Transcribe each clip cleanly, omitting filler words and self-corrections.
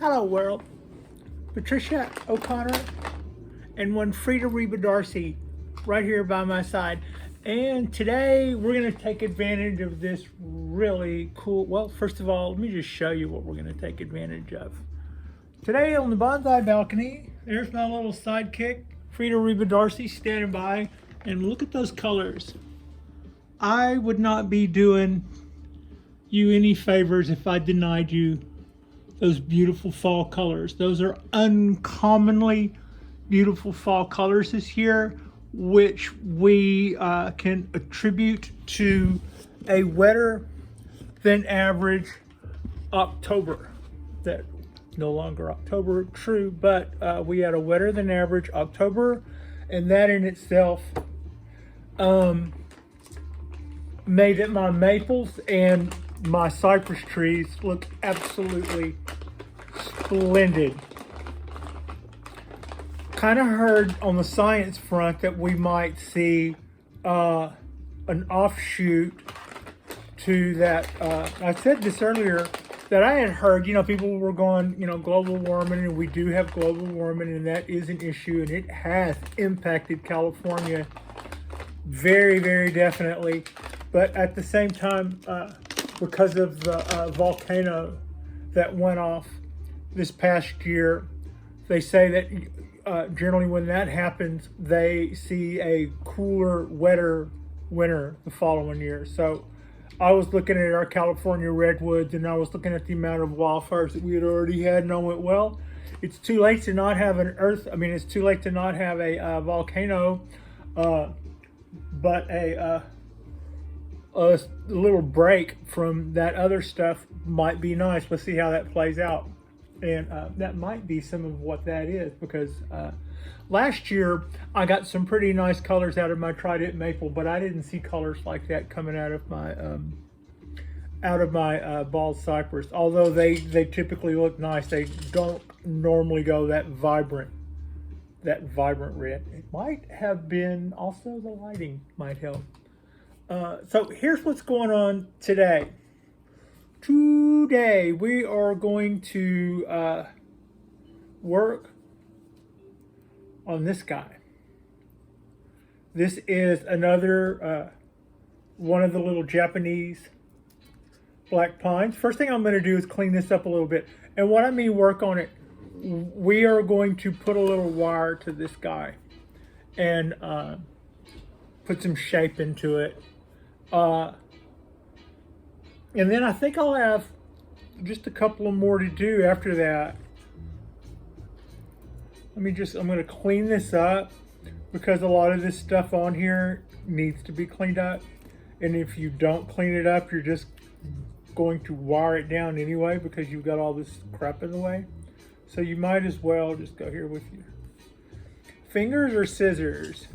Hello world, Patricia O'Connor and one Frida Reba Darcy right here by my side. And today we're going to take advantage of this really cool, well, first of all, let me just show you what we're going to take advantage of. Today on the bonsai balcony, there's my little sidekick, Frida Reba Darcy, standing by, and look at those colors. I would not be doing you any favors if I denied you those beautiful fall colors. Those are uncommonly beautiful fall colors this year, which we can attribute to a wetter than average October. That no longer October true, but we had a wetter than average October, and that in itself made it my maples and my cypress trees look absolutely splendid. Kind of heard on the science front that we might see an offshoot to that. I said this earlier that I had heard, people were going, global warming, and we do have global warming, and that is an issue, and it has impacted California very, very definitely. But at the same time, because of the volcano that went off this past year, they say that generally when that happens, they see a cooler, wetter winter the following year. So I was looking at our California redwoods, and I was looking at the amount of wildfires that we had already had, and I went, well, it's too late to not have it's too late to not have a volcano, but a little break from that other stuff might be nice. Let's see how that plays out. And that might be some of what that is, because last year I got some pretty nice colors out of my trident maple, but I didn't see colors like that coming out of my bald cypress. Although they typically look nice, they don't normally go that vibrant red. It might have been also the lighting might help. So here's what's going on today. Today we are going to work on this guy. This is another one of the little Japanese black pines. First thing I'm going to do is clean this up a little bit. And what I mean work on it, we are going to put a little wire to this guy and put some shape into it. And then I think I'll have just a couple of more to do after that. I'm going to clean this up because a lot of this stuff on here needs to be cleaned up. And if you don't clean it up, you're just going to wire it down anyway because you've got all this crap in the way. So you might as well just go here with you. Fingers or scissors?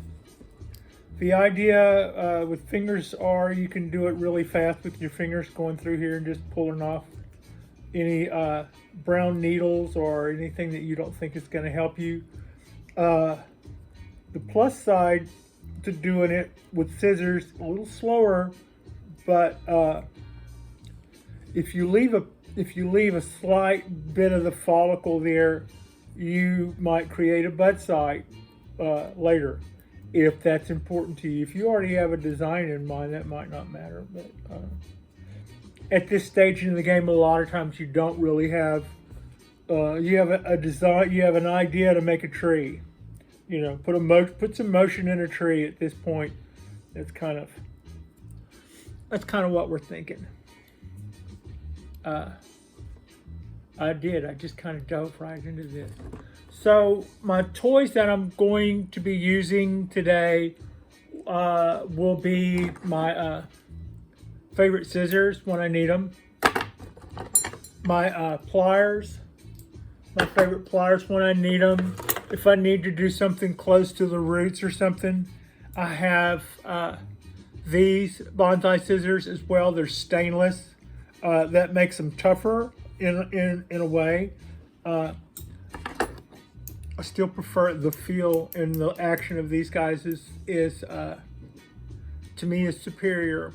The idea with fingers are you can do it really fast with your fingers going through here and just pulling off any brown needles or anything that you don't think is going to help you. The plus side to doing it with scissors, a little slower, but if you leave a slight bit of the follicle there, you might create a bud site later. If that's important to you. If you already have a design in mind, that might not matter. But at this stage in the game, a lot of times you don't really have, you have a design, you have an idea to make a tree. Put some motion in a tree at this point. That's kind of what we're thinking. I just kind of dove right into this. So my toys that I'm going to be using today will be my favorite scissors when I need them, my pliers, my favorite pliers when I need them. If I need to do something close to the roots or something, I have these bonsai scissors as well. They're stainless. That makes them tougher in a way. I still prefer the feel and the action of these guys is to me is superior.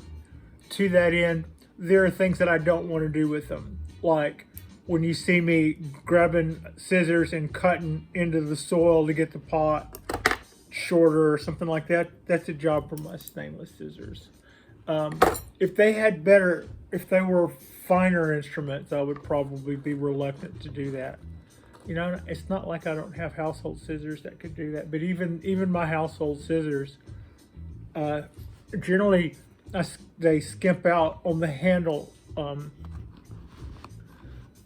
To that end, there are things that I don't want to do with them, like when you see me grabbing scissors and cutting into the soil to get the pot shorter or something like that, that's a job for my stainless scissors. If they had better, if they were finer instruments, I would probably be reluctant to do that. You know, it's not like I don't have household scissors that could do that, but even my household scissors, generally they skimp out on the handle.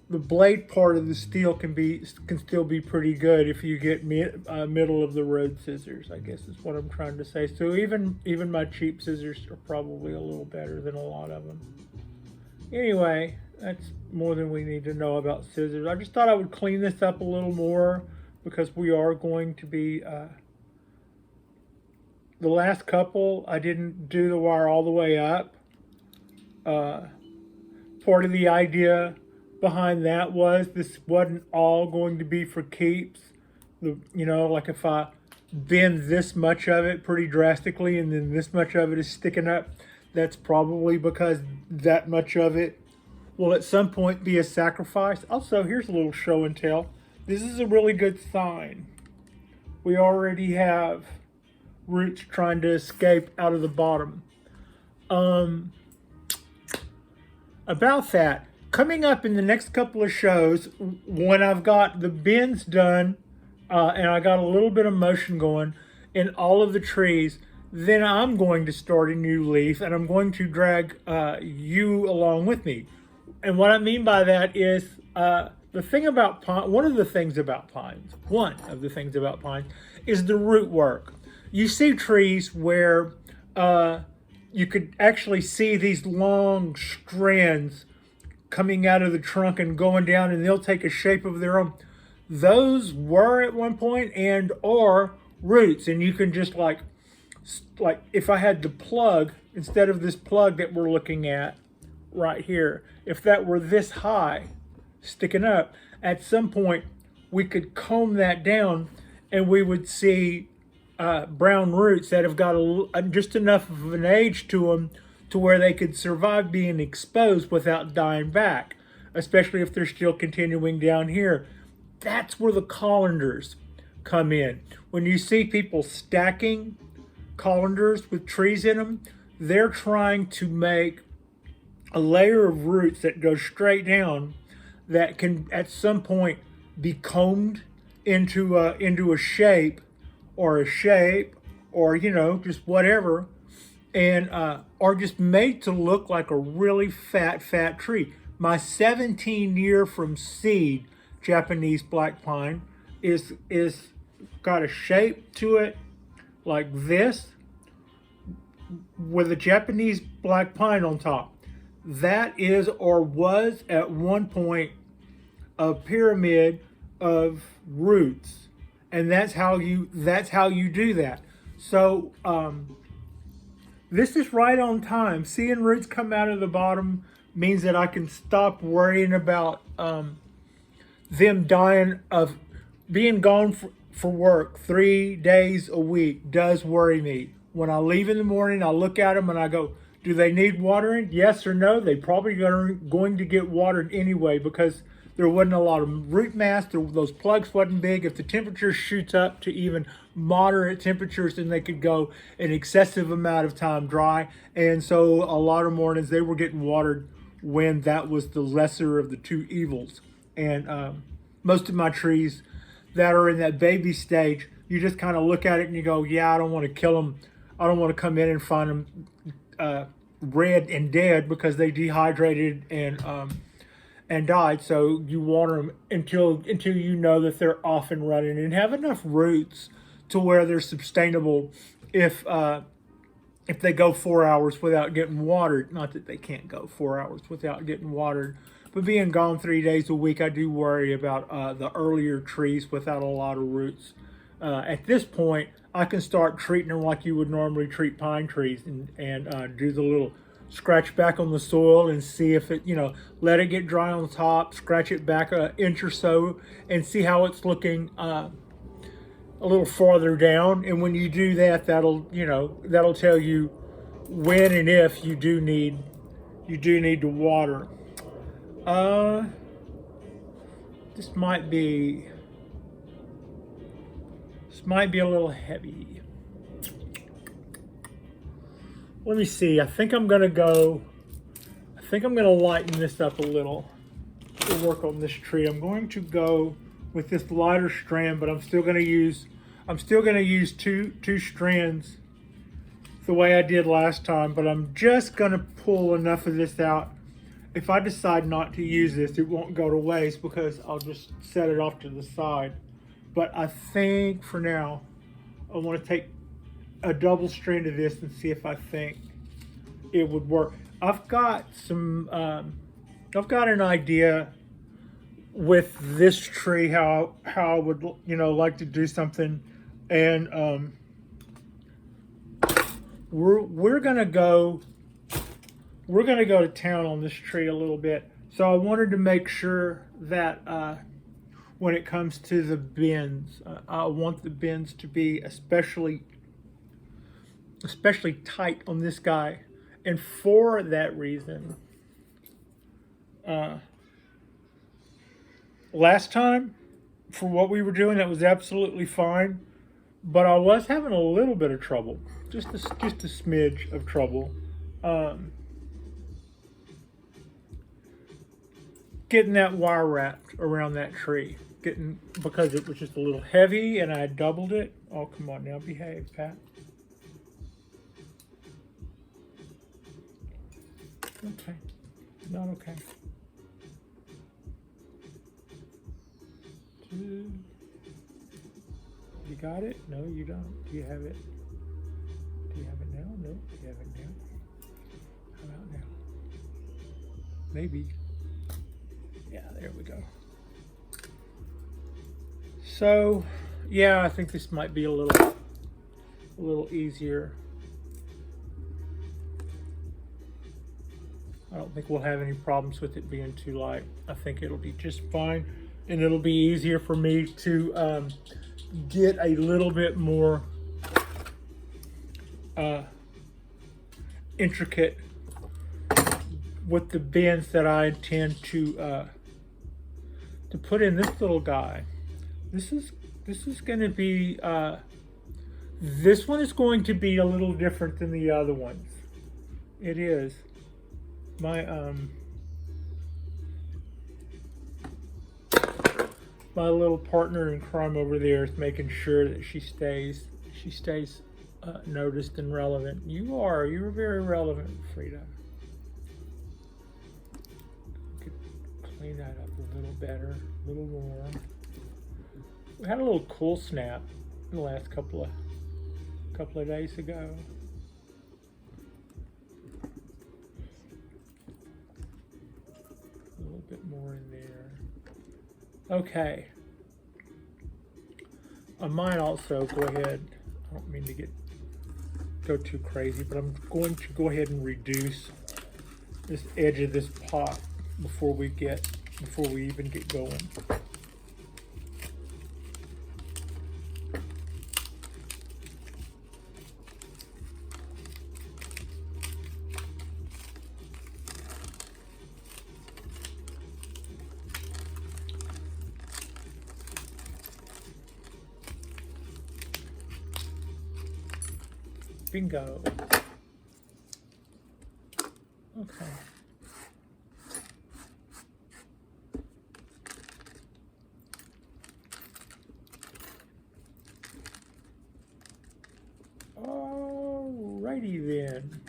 The blade part of the steel can still be pretty good if you get middle of the road scissors, I guess is what I'm trying to say. So even my cheap scissors are probably a little better than a lot of them. Anyway, that's more than we need to know about scissors. I just thought I would clean this up a little more because we are going to be, the last couple, I didn't do the wire all the way up. Part of the idea behind that was this wasn't all going to be for keeps. You know, like if I bend this much of it pretty drastically and then this much of it is sticking up, that's probably because that much of it will at some point be a sacrifice. Also, here's a little show and tell. This is a really good sign. We already have roots trying to escape out of the bottom. About that, coming up in the next couple of shows, when I've got the bends done and I got a little bit of motion going in all of the trees, then I'm going to start a new leaf and I'm going to drag you along with me. And what I mean by that is the thing about pine, one of the things about pines is the root work. You see trees where you could actually see these long strands coming out of the trunk and going down, and they'll take a shape of their own. Those were at one point and are roots, and you can just like if I had the plug, instead of this plug that we're looking at right here, if that were this high sticking up, at some point we could comb that down and we would see brown roots that have got just enough of an age to them to where they could survive being exposed without dying back, especially if they're still continuing down here. That's where the colanders come in. When you see people stacking colanders with trees in them, they're trying to make a layer of roots that go straight down that can at some point be combed into a shape or you know, just whatever, and are just made to look like a really fat tree. My 17-year from seed Japanese black pine is got a shape to it like this with a Japanese black pine on top. That is or was at one point a pyramid of roots, and that's how you do that. So this is right on time. Seeing roots come out of the bottom means that I can stop worrying about them dying of being gone for work 3 days a week. Does worry me. When I leave in the morning, I look at them and I go, do they need watering? Yes or no? They probably are going to get watered anyway because there wasn't a lot of root mass. Those plugs wasn't big. If the temperature shoots up to even moderate temperatures, then they could go an excessive amount of time dry. And so a lot of mornings they were getting watered when that was the lesser of the two evils. And most of my trees that are in that baby stage, you just kind of look at it and you go, yeah, I don't want to kill them. I don't want to come in and find them red and dead because they dehydrated and died. So you water them until you know that they're off and running and have enough roots to where they're sustainable if they go 4 hours without getting watered. Not that they can't go 4 hours without getting watered, but being gone 3 days a week, I do worry about the earlier trees without a lot of roots. At this point, I can start treating them like you would normally treat pine trees and do the little scratch back on the soil and see if it, you know, let it get dry on the top, scratch it back an inch or so and see how it's looking a little farther down. And when you do that, that'll tell you when and if you do need to water. This might be a little heavy. Let me see. I think I'm gonna lighten this up a little to work on this tree. I'm going to go with this lighter strand, but I'm still gonna use two strands the way I did last time, but I'm just gonna pull enough of this out. If I decide not to use this, it won't go to waste because I'll just set it off to the side. But I think for now, I want to take a double strand of this and see if I think it would work. I've got an idea with this tree how I would like to do something, and we're gonna go to town on this tree a little bit. So I wanted to make sure that when it comes to the bends, I want the bends to be especially tight on this guy. And for that reason, last time, for what we were doing, that was absolutely fine. But I was having a little bit of trouble, just a smidge of trouble, getting that wire wrapped around that tree. Because it was just a little heavy and I doubled it. Oh, come on now, behave, Pat. Okay, not okay. You got it? No, you don't. Do you have it? Do you have it now? No. Do you have it now? How about now? Maybe. Yeah, there we go. So, yeah, I think this might be a little easier. I don't think we'll have any problems with it being too light. I think it'll be just fine, and it'll be easier for me to get a little bit more intricate with the bends that I intend to put in this little guy. This is going to be this one is going to be a little different than the other ones. It is. My little partner in crime over there is making sure that she stays noticed and relevant. You're very relevant, Frida. Could clean that up a little better, a little more. We had a little cool snap in the last couple of days ago. A little bit more in there. Okay. I might also go ahead, I don't mean to go too crazy, but I'm going to go ahead and reduce this edge of this pot before we even get going. Bingo. Okay. Alrighty then.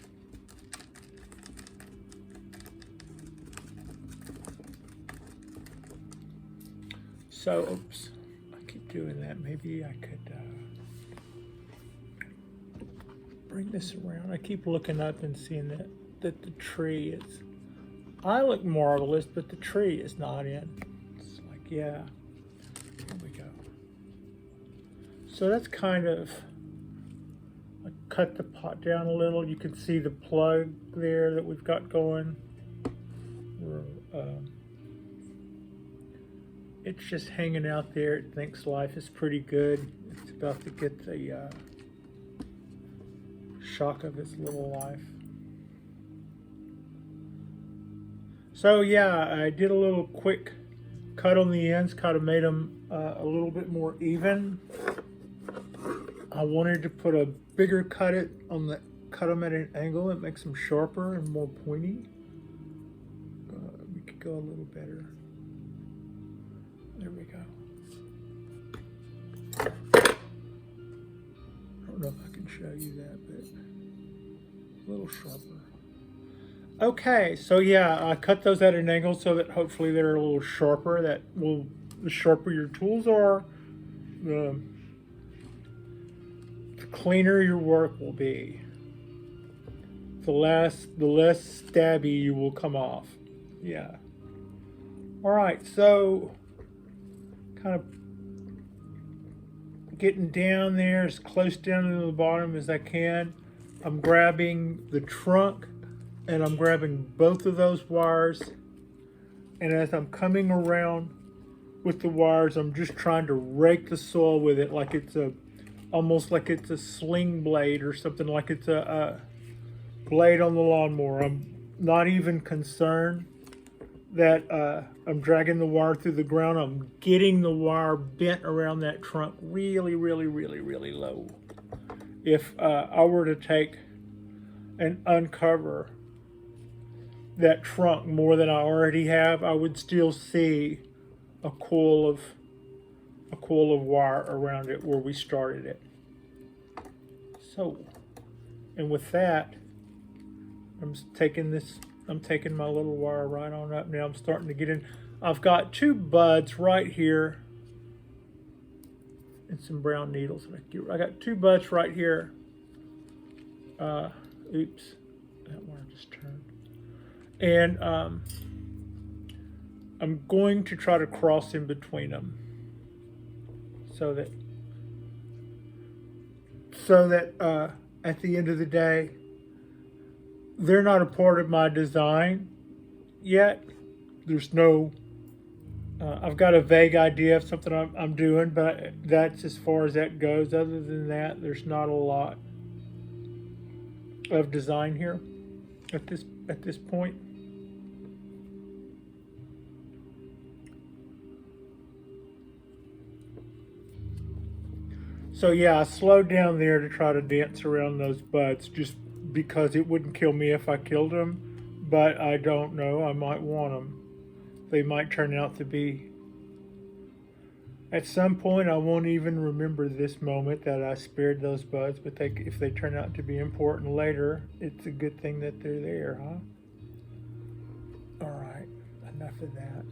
So, oops, I keep doing that. Maybe I could bring this around. I keep looking up and seeing that the tree is, I look marvelous, but the tree is not in. It's like, yeah, here we go. So that's kind of, I cut the pot down a little. You can see the plug there that we've got going. It's just hanging out there. It thinks life is pretty good. It's about to get the shock of its little life. So yeah, I did a little quick cut on the ends kind of made them a little bit more even. I wanted to put a bigger cut them at an angle that makes them sharper and more pointy. We could go a little better. There we go. I don't know if I can show you that, but a little sharper. Okay, so yeah, I cut those at an angle so that hopefully they're a little sharper. The sharper your tools are, the cleaner your work will be. The less stabby you will come off. Yeah. All right, so kind of getting down there as close down to the bottom as I can. I'm grabbing the trunk and I'm grabbing both of those wires. And as I'm coming around with the wires, I'm just trying to rake the soil with it like it's almost like it's a sling blade or something, like it's a blade on the lawnmower. I'm not even concerned that I'm dragging the wire through the ground. I'm getting the wire bent around that trunk really, really, really, really low. If I were to take and uncover that trunk more than I already have, I would still see a coil of wire around it where we started it. So, and with that, I'm taking my little wire right on up now. I'm starting to get in. I've got two buds right here and some brown needles. I got two buds right here. Oops, that wire just turned. And I'm going to try to cross in between them so that at the end of the day, they're not a part of my design yet. There's no, I've got a vague idea of something I'm doing, but that's as far as that goes. Other than that, there's not a lot of design here at this point. So yeah, I slowed down there to try to dance around those buds just because it wouldn't kill me if I killed them, but I don't know, I might want them. They might turn out to be, at some point I won't even remember this moment that I spared those buds, but if they turn out to be important later, it's a good thing that they're there, huh? All right, enough of that.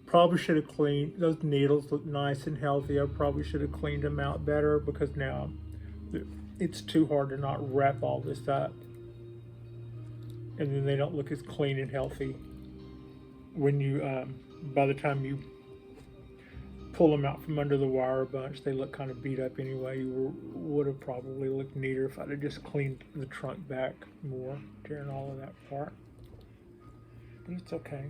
Probably should have cleaned, those needles look nice and healthy. I probably should have cleaned them out better because now it's too hard to not wrap all this up. And then they don't look as clean and healthy when you, by the time you pull them out from under the wire a bunch, they look kind of beat up anyway. You would have probably looked neater if I'd have just cleaned the trunk back more, tearing all of that apart. But it's okay.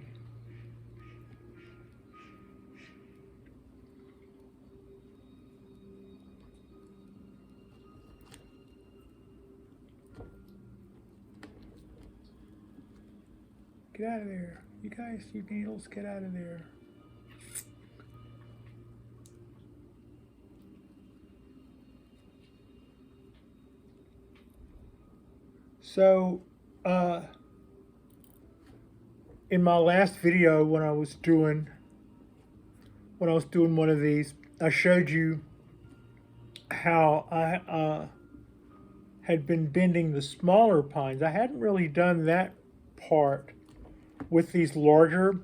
Get out of there. You guys, you needles, get out of there. So, in my last video when I was doing one of these, I showed you how I had been bending the smaller pines. I hadn't really done that part with these larger.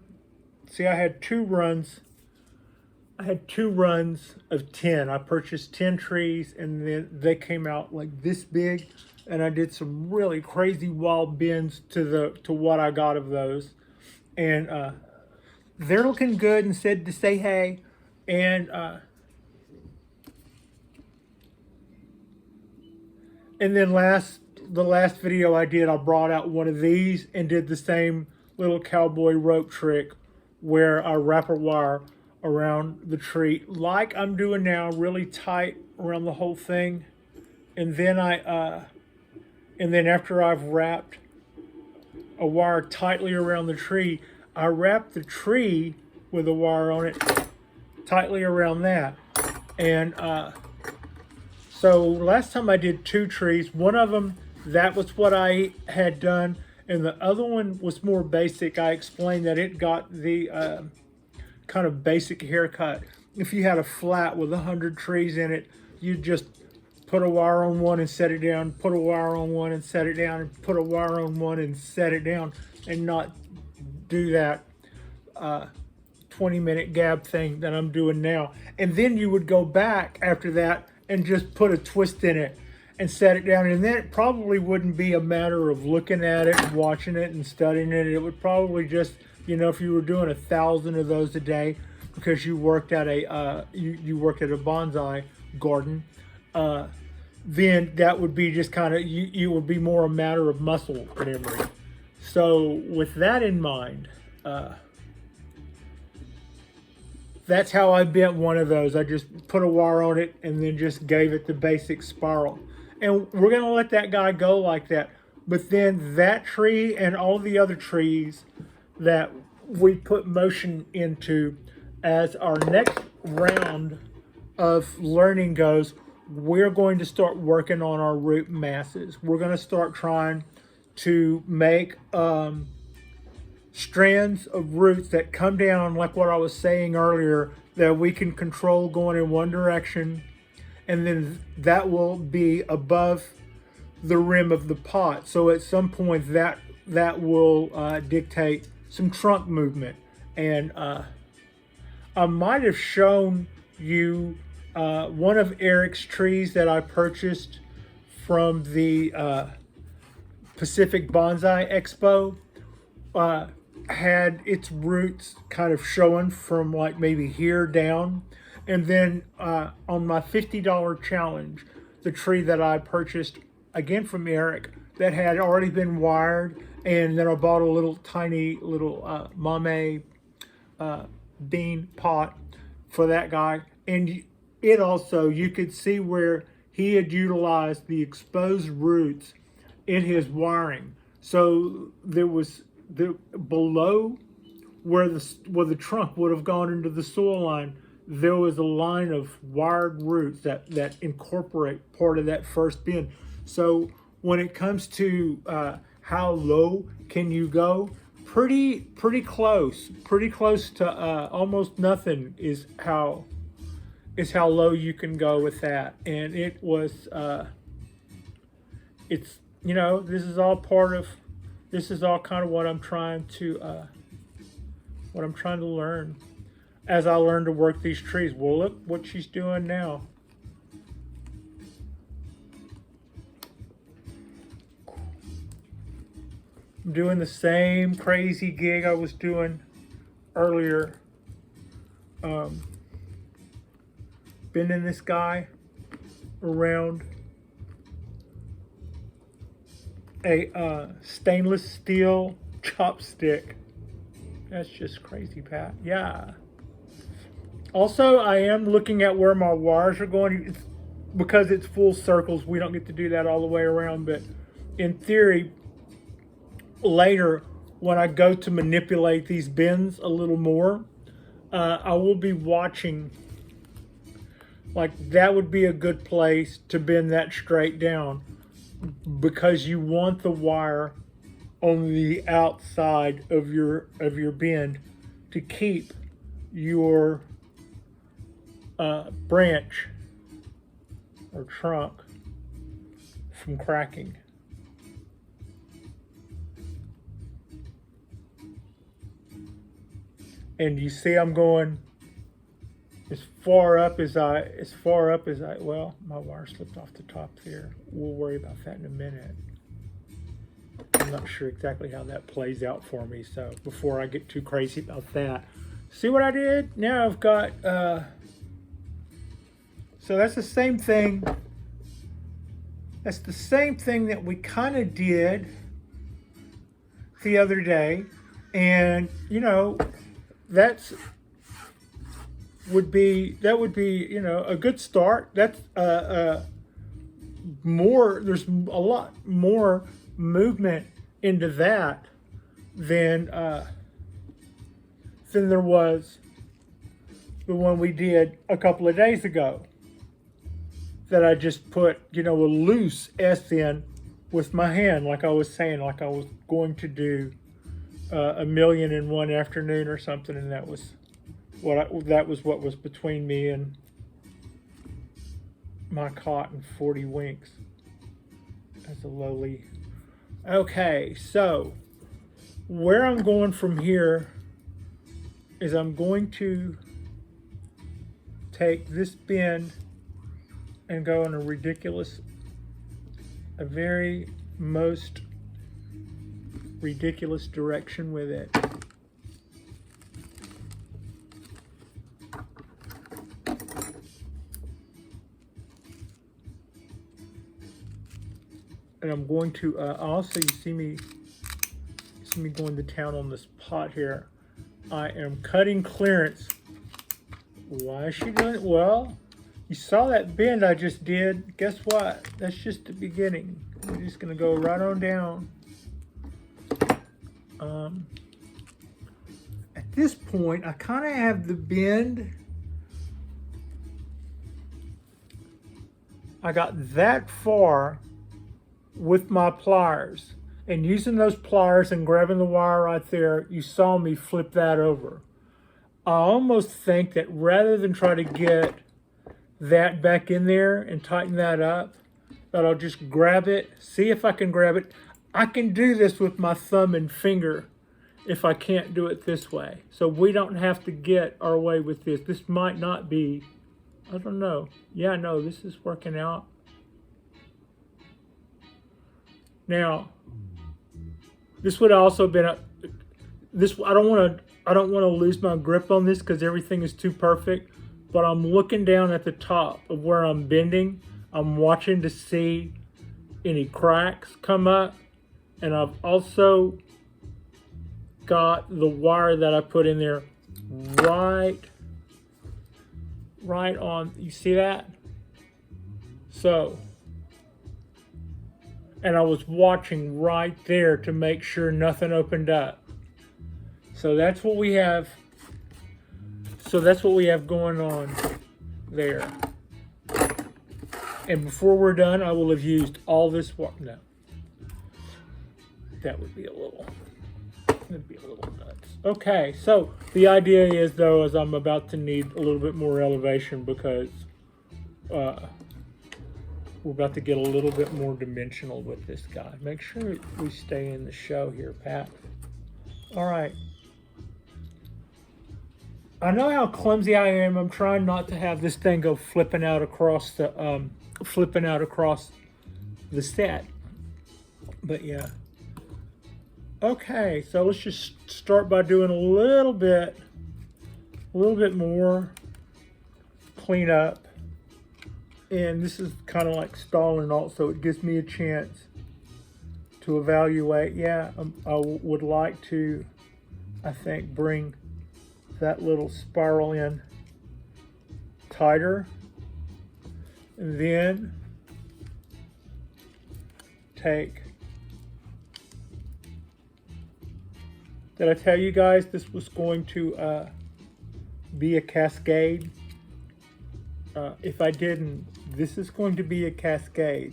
See, I had two runs of 10. I purchased 10 trees and then they came out like this big, and I did some really crazy wild bends to what I got of those. And they're looking good and said to say hey. And then the last video I did, I brought out one of these and did the same little cowboy rope trick where I wrap a wire around the tree like I'm doing now, really tight around the whole thing. And then I And then after I've wrapped a wire tightly around the tree, I wrap the tree with a wire on it tightly around that. And so last time I did 2 trees. One of them, that was what I had done. And the other one was more basic. I explained that it got the kind of basic haircut. If you had a flat with 100 trees in it, you just put a wire on one and set it down, put a wire on one and set it down, and put a wire on one and set it down, and not do that 20-minute gab thing that I'm doing now. And then you would go back after that and just put a twist in it and set it down. And then it probably wouldn't be a matter of looking at it and watching it and studying it. It would probably just, you know, if you were doing 1,000 of those a day because you worked at a you worked at a bonsai garden, then that would be just kind of, you would be more a matter of muscle memory. So with that in mind, that's how I bent one of those. I just put a wire on it and then just gave it the basic spiral. And we're gonna let that guy go like that. But then that tree and all the other trees that we put motion into, as our next round of learning goes, we're going to start working on our root masses. We're going to start trying to make strands of roots that come down, like what I was saying earlier, that we can control going in one direction, and then that will be above the rim of the pot. So at some point that will dictate some trunk movement. And I might have shown you one of Eric's trees that I purchased from the Pacific Bonsai Expo. Had its roots kind of showing from like maybe here down. And then on my $50 challenge, the tree that I purchased again from Eric that had already been wired, and then I bought a little tiny little mame bean pot for that guy. And it also, you could see where he had utilized the exposed roots in his wiring. So there was below where the trunk would have gone into the soil line, there was a line of wired roots that incorporate part of that first bend. So when it comes to how low can you go, pretty close to almost nothing is how low you can go with that. And it was it's, you know, this is all kind of what I'm trying to learn as I learn to work these trees. Well, look what she's doing now. I'm doing the same crazy gig I was doing earlier. Bending this guy around a stainless steel chopstick. That's just crazy, Pat. Yeah. Also, I am looking at where my wires are going. Because it's full circles, we don't get to do that all the way around. But in theory, later, when I go to manipulate these bends a little more, I will be watching. Like, that would be a good place to bend that straight down, because you want the wire on the outside of your bend to keep your branch or trunk from cracking. And you see I'm going as far up as I, well, my wire slipped off the top there. We'll worry about that in a minute. I'm not sure exactly how that plays out for me, so before I get too crazy about that. See what I did? Now I've got, so that's the same thing. That's the same thing that we kind of did the other day. And, you know, that would be, you know, a good start. That's there's a lot more movement into that than there was the one we did a couple of days ago. That I just put, a loose S in with my hand, like I was saying, like I was going to do a million in one afternoon or something, and that was what was between me and my cot and 40 winks as a lowly. Okay, so where I'm going from here is I'm going to take this bend and go in a very most ridiculous direction with it. And I'm going to also, you see me going to town on this pot here. I am cutting clearance. Why is she doing it? Well, you saw that bend I just did. Guess what? That's just the beginning. We're just gonna go right on down. At this point, I kind of have the bend. I got that far with my pliers, and using those pliers and grabbing the wire right there, you saw me flip that over. I almost think that rather than try to get that back in there and tighten that up, that I'll just grab it, see if I can grab it. I can do this with my thumb and finger if I can't do it this way. So we don't have to get our way with this. This might not be, I don't know. Yeah, no, this is working out. Now, this would also been I don't want to lose my grip on this because everything is too perfect. But I'm looking down at the top of where I'm bending. I'm watching to see any cracks come up. And I've also got the wire that I put in there right on. You see that? So, and I was watching right there to make sure nothing opened up. So that's what we have. So that's what we have going on there. And before we're done, I will have used all this water. No. That would be a little nuts. Okay, so the idea is, though, is I'm about to need a little bit more elevation because we're about to get a little bit more dimensional with this guy. Make sure we stay in the show here, Pat. All right. I know how clumsy I am. I'm trying not to have this thing go flipping out across the set. But yeah. Okay, so let's just start by doing a little bit more cleanup. And this is kind of like stalling also. It gives me a chance to evaluate. Yeah, I would like to, I think, bring that little spiral in tighter, and then take, did I tell you guys this was going to be a cascade? If I didn't, this is going to be a cascade.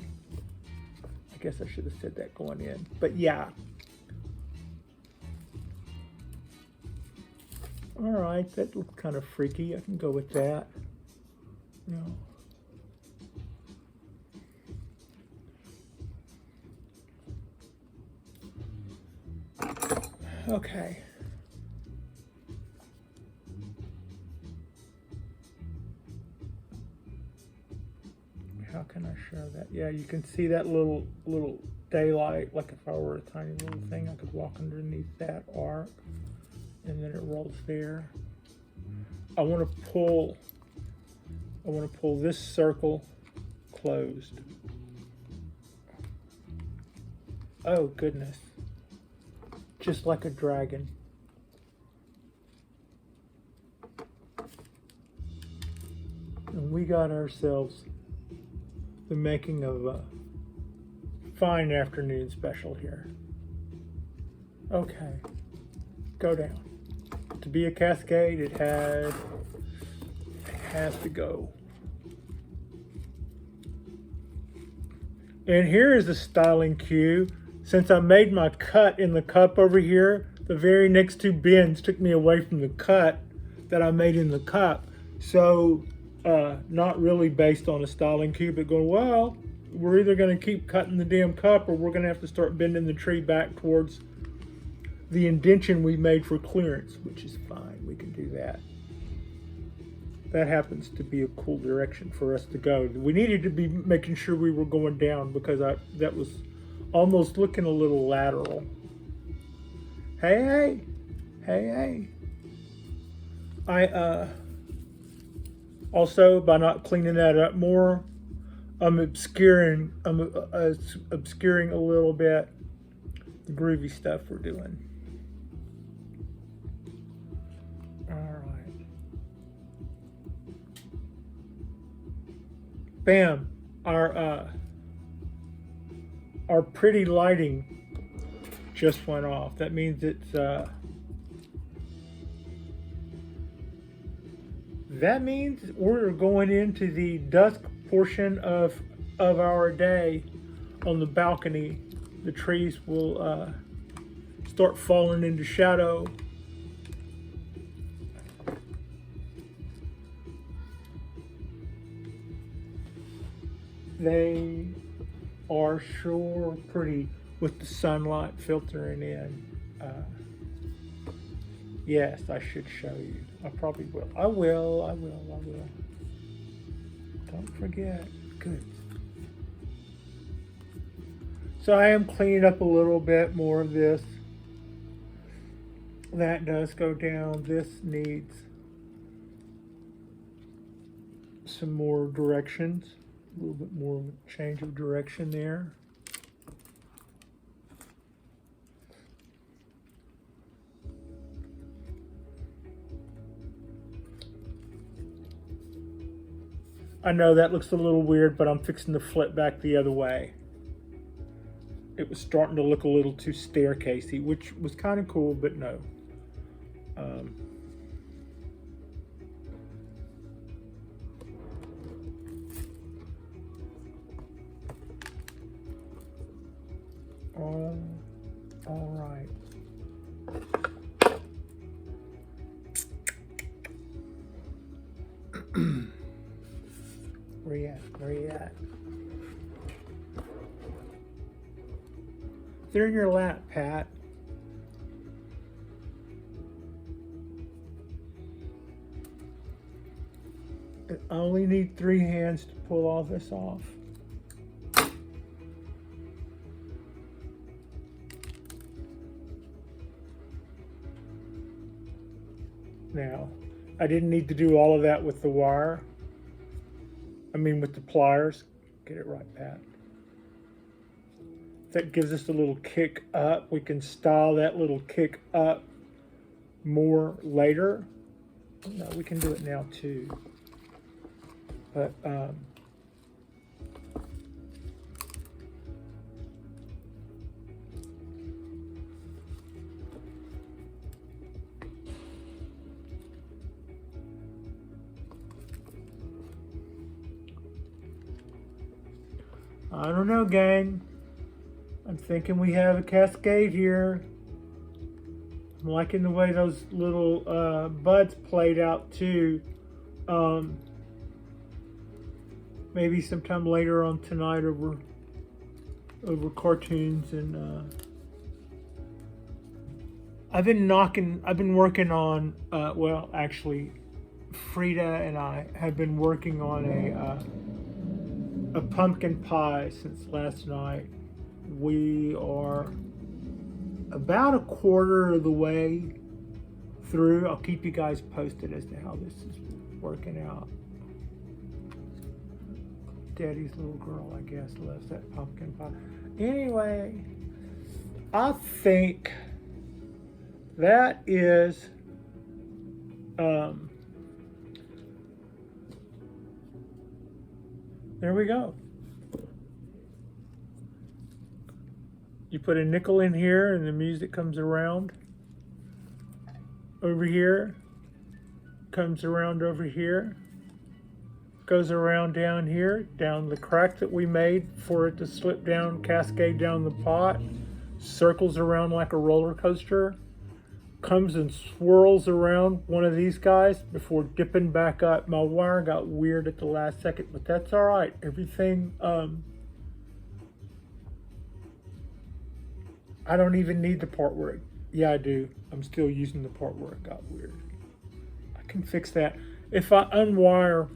I guess I should have said that going in, but yeah. All right, that looks kind of freaky. I can go with that. No. Okay. How can I show that? Yeah, you can see that little daylight. Like if I were a tiny little thing, I could walk underneath that arc. And then it rolls there. I want to pull this circle closed. Oh goodness. Just like a dragon. And we got ourselves the making of a fine afternoon special here. Okay, go down. To be a Cascade, it has to go. And here is the styling cue. Since I made my cut in the cup over here, the very next two bends took me away from the cut that I made in the cup. So not really based on a styling cue, but going, well, we're either going to keep cutting the damn cup or we're going to have to start bending the tree back towards the indention we made for clearance, which is fine. We can do that. That happens to be a cool direction for us to go. We needed to be making sure we were going down because that was almost looking a little lateral. Hey. I also, by not cleaning that up more, I'm obscuring a little bit the groovy stuff we're doing. All right. Bam. Our pretty lighting just went off. That means it's that means we're going into the dusk portion of our day on the balcony. The trees will start falling into shadow. They are sure pretty with the sunlight filtering in. Yes, I should show you. I probably will. I will. Don't forget. Good. So I am cleaning up a little bit more of this. That does go down. This needs some more directions. A little bit more change of direction there. I know that looks a little weird, but I'm fixing to flip back the other way. It was starting to look a little too staircasey, which was kind of cool, but no. All right. Where you at? They're in your lap, Pat. I only need 3 hands to pull all this off. Now, I didn't need to do all of that with the wire. I mean with the pliers. Get it right, Pat. That gives us a little kick up. We can style that little kick up more later. No, we can do it now too. But I don't know, gang. I'm thinking we have a cascade here. I'm liking the way those little buds played out too. Maybe sometime later on tonight over cartoons and I've been working on well, actually Frida and I have been working on a pumpkin pie since last night. We are about a quarter of the way through. I'll keep you guys posted as to how this is working out. Daddy's little girl, I guess, loves that pumpkin pie. Anyway, I think that is there we go. You put a nickel in here and the music comes around over here, comes around over here, goes around down here, down the crack that we made for it to slip down, cascade down the pot, circles around like a roller coaster, comes and swirls around one of these guys before dipping back up. My wire got weird at the last second, but that's all right. Everything, I don't even need the part where yeah, I do. I'm still using the part where it got weird. I can fix that. If I unwire,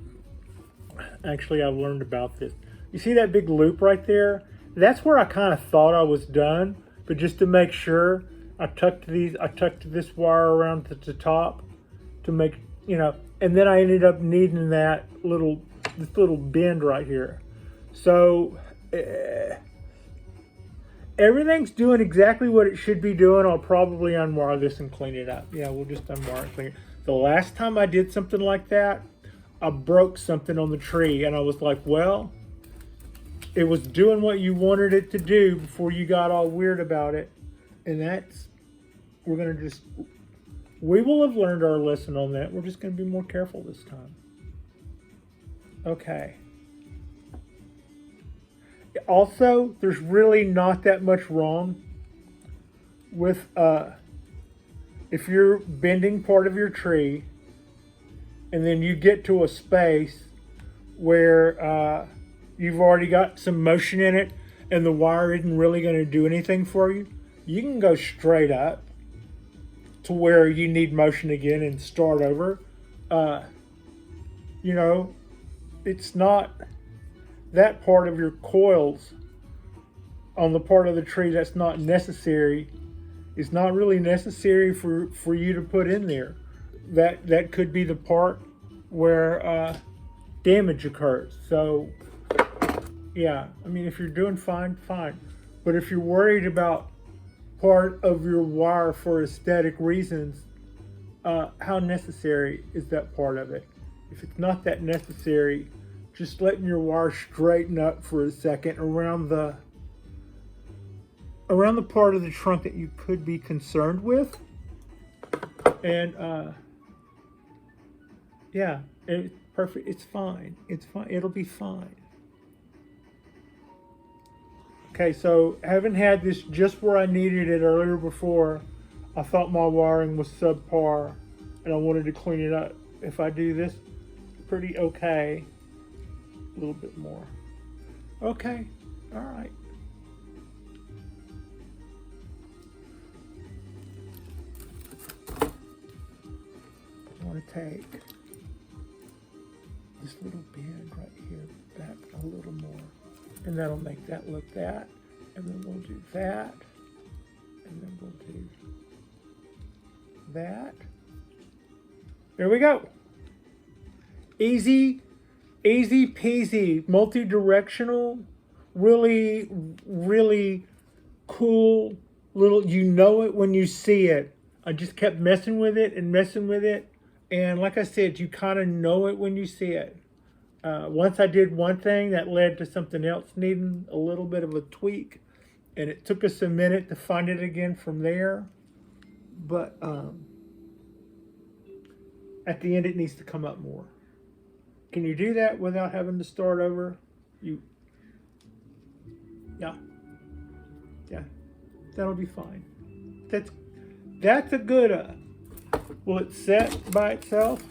actually I learned about this. You see that big loop right there? That's where I kind of thought I was done, but just to make sure, I tucked this wire around the top to make, and then I ended up needing this little bend right here. So everything's doing exactly what it should be doing. I'll probably unwire this and clean it up. Yeah, we'll just unwire and clean it. The last time I did something like that, I broke something on the tree, and I was like, well, it was doing what you wanted it to do before you got all weird about it. And we will have learned our lesson on that. We're just going to be more careful this time. Okay. Also, there's really not that much wrong with if you're bending part of your tree and then you get to a space where you've already got some motion in it and the wire isn't really going to do anything for you, you can go straight up to where you need motion again and start over. It's not that part of your coils on the part of the tree that's not necessary. It's not really necessary for you to put in there. That could be the part where damage occurs. So, yeah, I mean, if you're doing fine. But if you're worried about part of your wire for aesthetic reasons, how necessary is that part of it? If it's not that necessary, just letting your wire straighten up for a second around the part of the trunk that you could be concerned with, and yeah, it's perfect. It's fine. It'll be fine. Okay, so having had this just where I needed it earlier before, I thought my wiring was subpar and I wanted to clean it up. If I do this pretty okay, a little bit more. Okay, all right. I want to take this little bend right here back a little more. And that'll make that look that. And then we'll do that. And then we'll do that. There we go. Easy peasy, multi-directional, really, really cool little, you know it when you see it. I just kept messing with it. And like I said, you kind of know it when you see it. Once I did one thing, that led to something else needing a little bit of a tweak. And it took us a minute to find it again from there. But at the end, it needs to come up more. Can you do that without having to start over? Yeah, that'll be fine. That's a good, will it set by itself?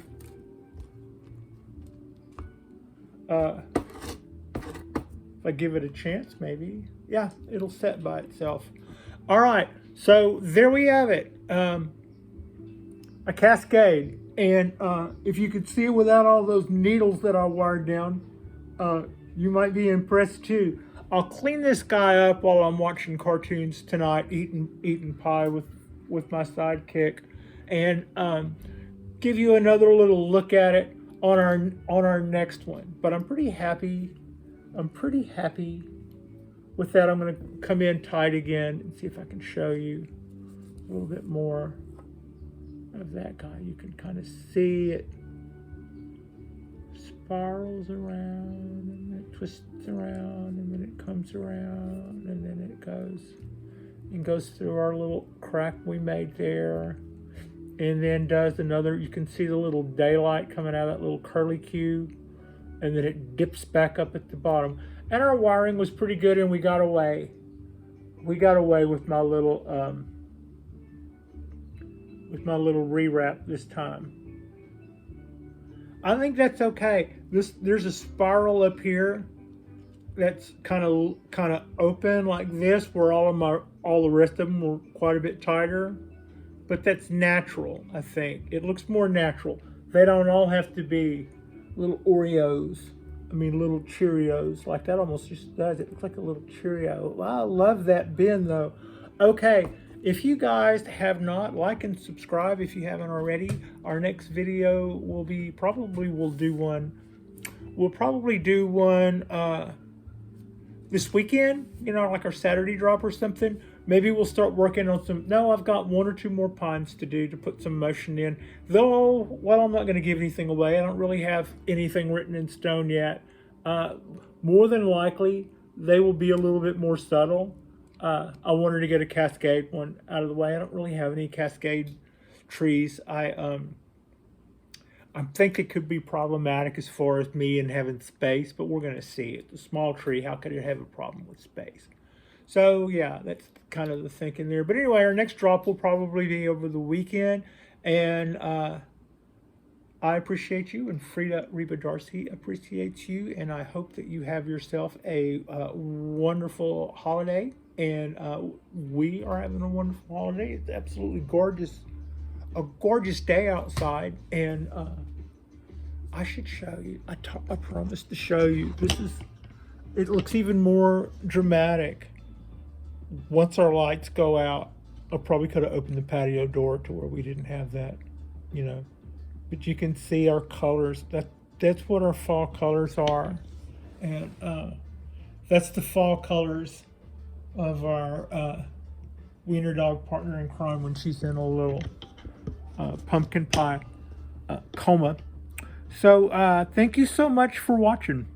If I give it a chance, maybe. Yeah, it'll set by itself. All right, so there we have it. A Cascade. And if you could see it without all those needles that I wired down, you might be impressed too. I'll clean this guy up while I'm watching cartoons tonight, eating pie with my sidekick, and give you another little look at it on our next one. But I'm pretty happy with that. I'm going to come in tight again and see if I can show you a little bit more of that guy. You can kind of see it spirals around and then it twists around and then it comes around and then it goes and goes through our little crack we made there. And then does another, you can see the little daylight coming out of that little curly Q. And then it dips back up at the bottom. And our wiring was pretty good, and we got away. We got away with my little rewrap this time. I think that's okay. There's a spiral up here that's kind of open like this, where all the rest of them were quite a bit tighter. But that's natural, I think. It looks more natural. They don't all have to be little Oreos. I mean, little Cheerios. Like that almost just does. It looks like a little Cheerio. Well, I love that bin though. Okay, if you guys have not, like and subscribe if you haven't already. Our next video will be, we'll probably do one this weekend, you know, like our Saturday drop or something. Maybe we'll start working on some, no, I've got 1 or 2 more pines to do to put some motion in. Though, well, I'm not going to give anything away. I don't really have anything written in stone yet. More than likely, they will be a little bit more subtle. I wanted to get a Cascade one out of the way. I don't really have any Cascade trees. I think it could be problematic as far as me and having space, but we're going to see. It's a small tree. How could it have a problem with space? So, yeah, that's kind of the thinking there. But anyway, our next drop will probably be over the weekend. And I appreciate you, and Frida Reba Darcy appreciates you. And I hope that you have yourself a wonderful holiday. And we are having a wonderful holiday. It's absolutely gorgeous. A gorgeous day outside. And I should show you. I promised to show you. It looks even more dramatic. Once our lights go out, I probably could have opened the patio door to where we didn't have that, you know. But you can see our colors. That's what our fall colors are. And that's the fall colors of our wiener dog partner in crime when she's in a little pumpkin pie coma. So thank you so much for watching.